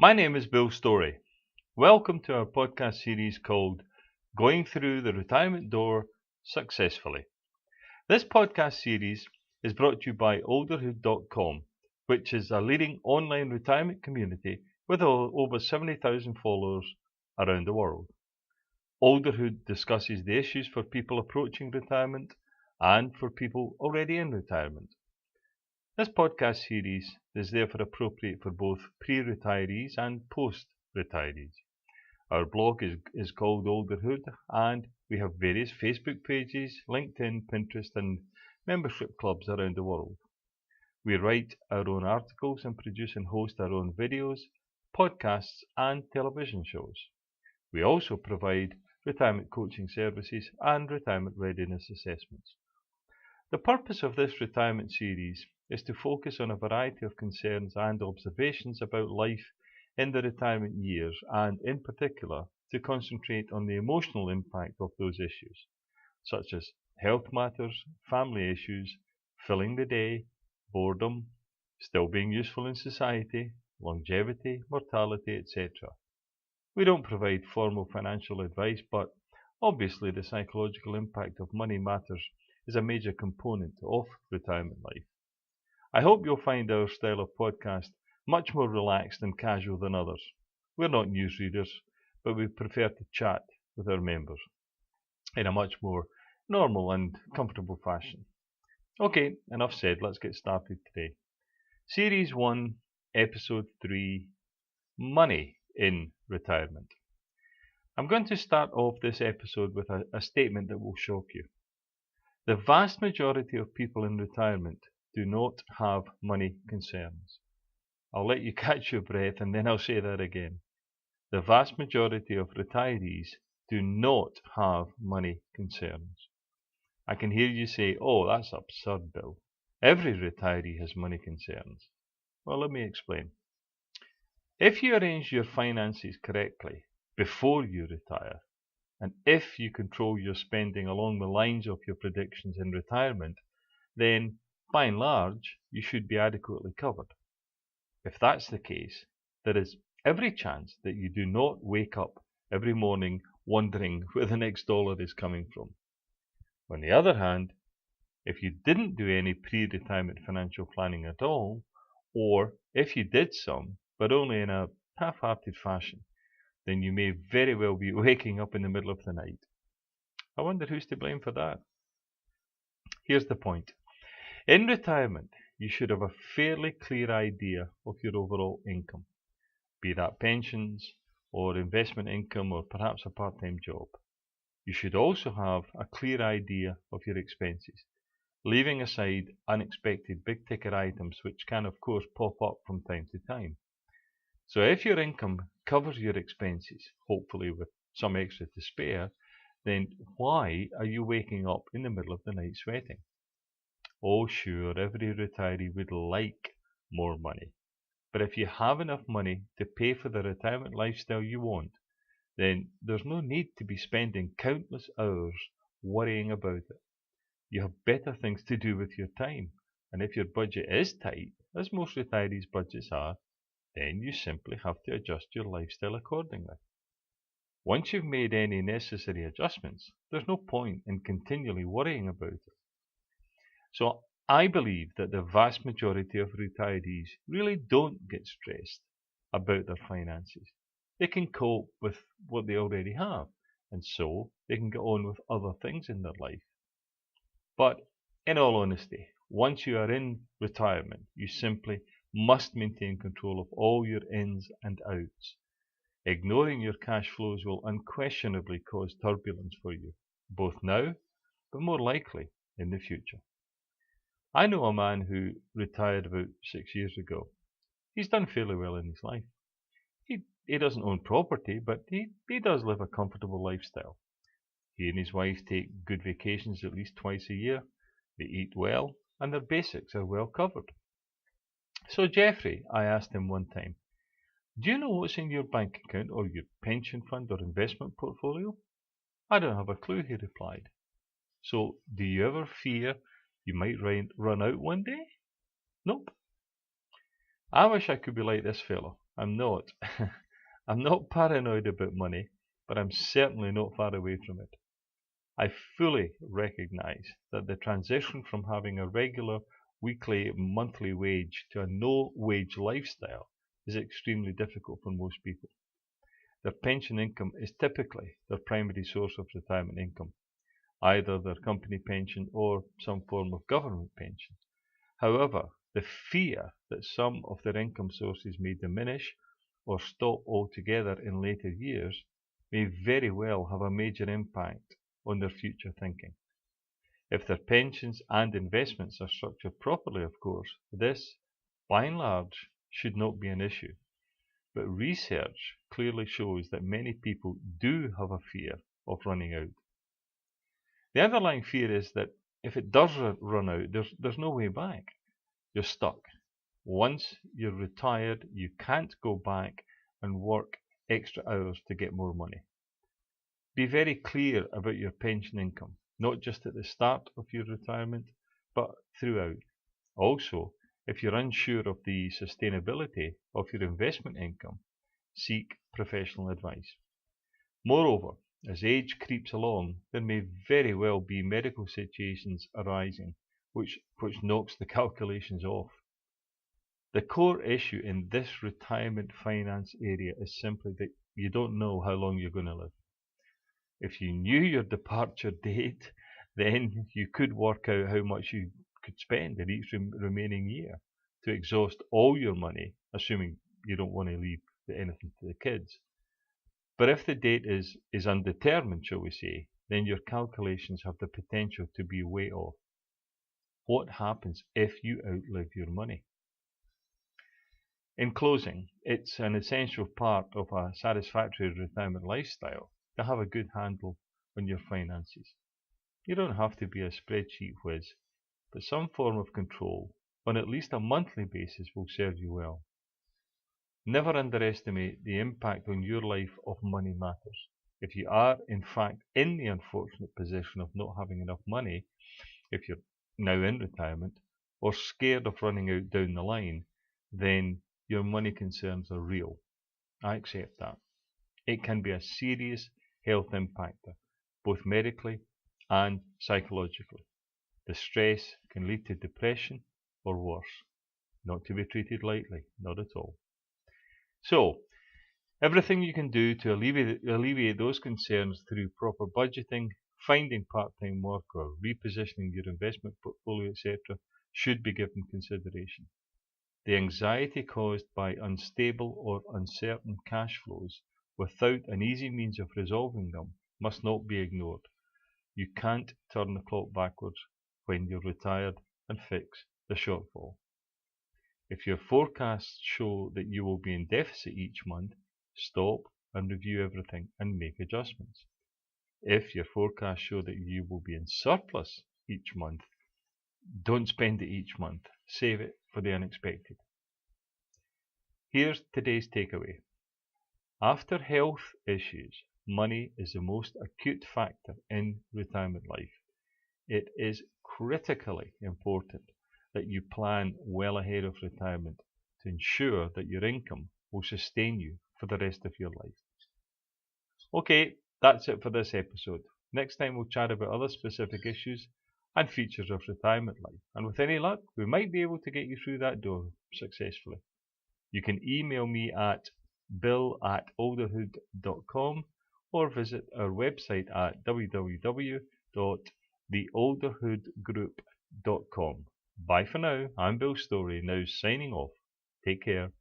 My name is Bill Story. Welcome to our podcast series called Going Through the Retirement Door Successfully. This podcast series is brought to you by olderhood.com, which is a leading online retirement community with over 70,000 followers around the world. Olderhood discusses the issues for people approaching retirement and for people already in retirement. This podcast series is therefore appropriate for both pre-retirees and post-retirees. Our blog is called Olderhood, and we have various Facebook pages, LinkedIn, Pinterest and membership clubs around the world. We write our own articles and produce and host our own videos, podcasts and television shows. We also provide retirement coaching services and retirement readiness assessments. The purpose of this retirement series is to focus on a variety of concerns and observations about life in the retirement years, and in particular to concentrate on the emotional impact of those issues, such as health matters, family issues, filling the day, boredom, still being useful in society, longevity, mortality, etc. We don't provide formal financial advice, but obviously the psychological impact of money matters is a major component of retirement life. I hope you'll find our style of podcast much more relaxed and casual than others. We're not newsreaders, but we prefer to chat with our members in a much more normal and comfortable fashion. Okay, enough said, let's get started today. Series 1, Episode 3, Money in Retirement. I'm going to start off this episode with a statement that will shock you. The vast majority of people in retirement do not have money concerns. I'll let you catch your breath and then I'll say that again. The vast majority of retirees do not have money concerns. I can hear you say, "Oh, that's absurd, Bill. Every retiree has money concerns." Well, let me explain. If you arrange your finances correctly before you retire, and if you control your spending along the lines of your predictions in retirement, then by and large, you should be adequately covered. If that's the case, there is every chance that you do not wake up every morning wondering where the next dollar is coming from. On the other hand, if you didn't do any pre-retirement financial planning at all, or if you did some, but only in a half-hearted fashion, then you may very well be waking up in the middle of the night. I wonder who's to blame for that. Here's the point. In retirement, you should have a fairly clear idea of your overall income, be that pensions or investment income or perhaps a part-time job. You should also have a clear idea of your expenses, leaving aside unexpected big-ticket items which can of course pop up from time to time. So if your income covers your expenses, hopefully with some extra to spare, then why are you waking up in the middle of the night sweating? Oh sure, every retiree would like more money. But if you have enough money to pay for the retirement lifestyle you want, then there's no need to be spending countless hours worrying about it. You have better things to do with your time. And if your budget is tight, as most retirees' budgets are, then you simply have to adjust your lifestyle accordingly. Once you've made any necessary adjustments, there's no point in continually worrying about it. So I believe that the vast majority of retirees really don't get stressed about their finances. They can cope with what they already have, and so they can get on with other things in their life. But in all honesty, once you are in retirement, you simply must maintain control of all your ins and outs. Ignoring your cash flows will unquestionably cause turbulence for you, both now, but more likely in the future. I know a man who retired about 6 years ago. He's done fairly well in his life. He doesn't own property, but he does live a comfortable lifestyle. He and his wife take good vacations at least twice a year. They eat well, and their basics are well covered. So Jeffrey, I asked him one time, "Do you know what's in your bank account or your pension fund or investment portfolio?" "I don't have a clue," he replied. "So do you ever fear you might run out one day?" "Nope." I wish I could be like this fellow. I'm not. I'm not paranoid about money, but I'm certainly not far away from it. I fully recognize that the transition from having a regular weekly, monthly wage to a no-wage lifestyle is extremely difficult for most people. Their pension income is typically their primary source of retirement income, either their company pension or some form of government pension. However, the fear that some of their income sources may diminish or stop altogether in later years may very well have a major impact on their future thinking. If their pensions and investments are structured properly, of course, this, by and large, should not be an issue. But research clearly shows that many people do have a fear of running out. The underlying fear is that if it does run out, there's no way back. You're stuck. Once you're retired, you can't go back and work extra hours to get more money. Be very clear about your pension income, not just at the start of your retirement, but throughout. Also, if you're unsure of the sustainability of your investment income, seek professional advice. Moreover, as age creeps along, there may very well be medical situations arising which knocks the calculations off. The core issue in this retirement finance area is simply that you don't know how long you're going to live. If you knew your departure date, then you could work out how much you could spend in each remaining year to exhaust all your money, assuming you don't want to leave anything to the kids. But if the date is undetermined, shall we say, then your calculations have the potential to be way off. What happens if you outlive your money? In closing, it's an essential part of a satisfactory retirement lifestyle to have a good handle on your finances. You don't have to be a spreadsheet whiz, but some form of control on at least a monthly basis will serve you well. Never underestimate the impact on your life of money matters. If you are, in fact, in the unfortunate position of not having enough money, if you're now in retirement, or scared of running out down the line, then your money concerns are real. I accept that. It can be a serious health impactor, both medically and psychologically. The stress can lead to depression or worse, not to be treated lightly, not at all. So, everything you can do to alleviate those concerns through proper budgeting, finding part-time work or repositioning your investment portfolio, etc., should be given consideration. The anxiety caused by unstable or uncertain cash flows without an easy means of resolving them must not be ignored. You can't turn the clock backwards when you're retired and fix the shortfall. If your forecasts show that you will be in deficit each month, stop and review everything and make adjustments. If your forecasts show that you will be in surplus each month, don't spend it each month. Save it for the unexpected. Here's today's takeaway. After health issues, money is the most acute factor in retirement life. It is critically important that you plan well ahead of retirement to ensure that your income will sustain you for the rest of your life. Okay, that's it for this episode. Next time we'll chat about other specific issues and features of retirement life. And with any luck, we might be able to get you through that door successfully. You can email me at bill@olderhood.com or visit our website at www.theolderhoodgroup.com. Bye for now. I'm Bill Story, now signing off. Take care.